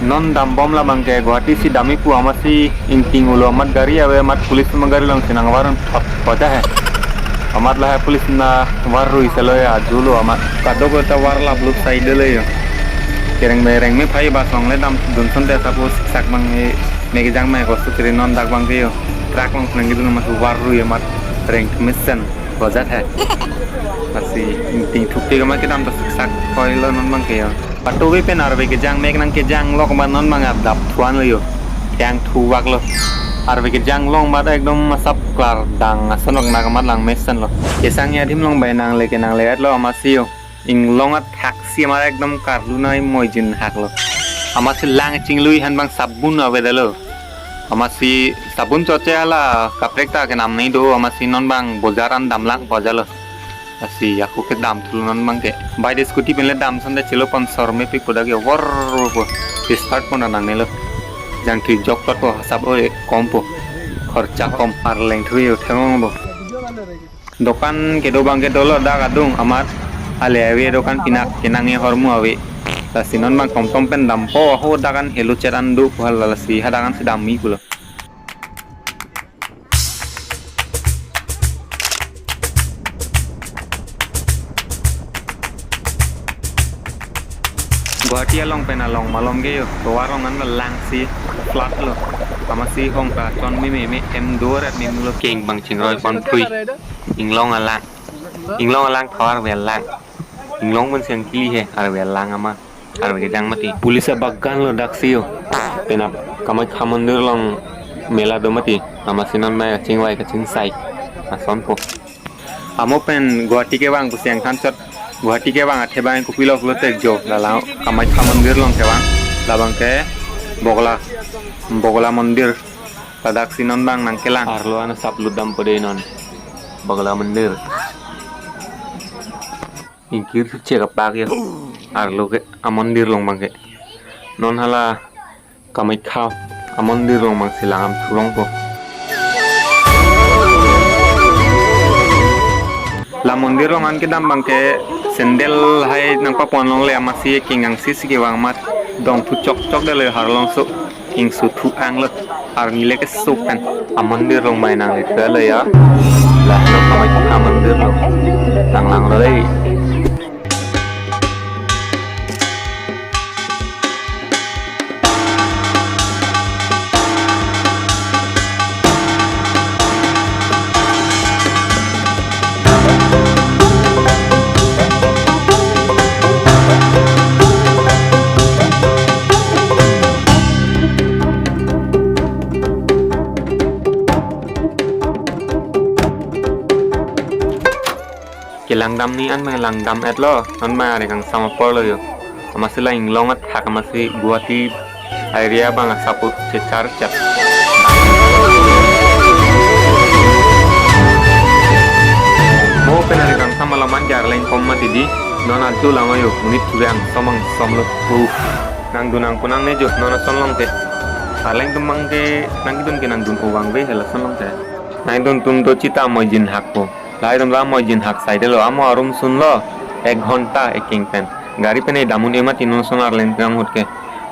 non dam bom la bangke Guwahati si dami pu amasi inting ulo amat gari awe amat pulis magari lang sinang waran pota hai amat lah pulis na waru isalo ya julo amat kado ko ta war la blue side le yo kereng me phai ba song le dam dun son de suppose sak bang me ke jang me ko su tri non dak bang ke yo trak bang nang gitu mas waru ya amat reng mission bojat hai masih inting thukti ma ke dam to sak koi lo non bang ke yo patu we pen arbe ke jang mek nang ke jang lok man non mang dap thuan lo yo yang thu wak lo arbe ke jang long ma ekdom masap klar dang asonok na kamat lang mesen lo kesang ya dim long bai nang le ke nang le lo amasi yo ing longat hak si ma ekdom karlunai mojin hak lo amasi lang chinglui han bang sabun awe dalo amasi sabun choche ala kaprek ta ke nam nei do amasi non bang bojaran damlang bojalo asi aku ke dam tulunan bangke by the scooty penle dam sonde chilo sponsor me pik poda ke war start pon nang nelo jang ti jok pat po sab oi kompo kharcha kom ar leng thui theng bo dokan ke do bangke dolo da gadung amar ale awe dokan pinak kenang e hormu awe ta sinon bang tom pen dam po ho dagan helu cheran du hal si hadagan si dam mi pulo Guwahati along pen along malom ge yo to warong an lang si flat lo amasi hong ka chon mi me em dor at mi lo king bang chingroi kon pui inglong alang thawar vel lang inglong ban siang kili he ar vel lang ama ar ge jang mati pulis baggan lo daksi yo penap kamai khamandir long mela do mati amasi non mai chingwai ka chingsai ason po amo pen Guwahati ke bang kusiang khan chot Guwahati ke bang athe bang kupilo klotek jo lalau Kamakya mandir long ke bang labang ke Bogla mandir padak sinon bang nang kelang arlo ana saplu dam pode non Bogla mandir ingkir che kapak ya arlo ke amandir long bang ke non hala Kamakya amandir long bang silang am tulong po la mandir long an ke dam bang ke sendel hai nang papon long le amasi kingang sisi ke wang mat dong tu chok de le har long su king su thu ang le ar ni le ke su kan amandir long mai nang le le ya la no kamai amandir long lang lo dei lang dam ni an me lang dam et lo non ma re kang sama por lo yo amasi la inglong at hak amasi Guwahati area bang saput cecar chat mo penare kang sama laman jar lain kom mati di non aju lama yo unit yang somang somlo nang dunang kunang ne jo non sonlong te aleng tumang ke nang dun ke nang dun uwang be hela sonlong te nang dun tum do cita mojin hak po लाई तुम मजिन हक साइड लो आम अरुम सुन लो 1 घंटा एक king pen गाड़ी पे नहीं दामुन एमा तीनों सोनार लेन काम होत के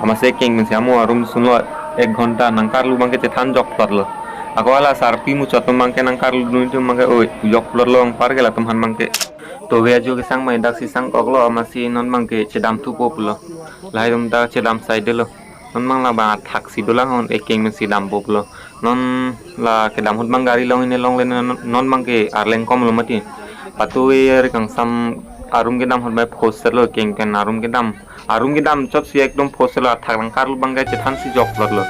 हम से किंग में से आम अरुम सुन लो 1 घंटा नंकार लु बंके ते थान जक पर लो अगवाला सारपी मु चतम बंके नंकार लु दुन तुम बंके ओय जक पर लो पार गेला तुम हन बंके तो वे जो के संग में दासी संग कगलो अमसी नन बंके चेदाम तु पोपलो लाई तुम ता चेदाम साइड लो नन मंगला बा थाक सिदुला हन एक किंग में सिदाम पोपलो non la ke dam hut bang gari long ini long len non bang ke arleng kom lo mati patu er kang sam arum ke dam hut bai poster lo king ken arum ke dam chot si ekdom poster lo thak lang kar lo bang ga che than si jok lo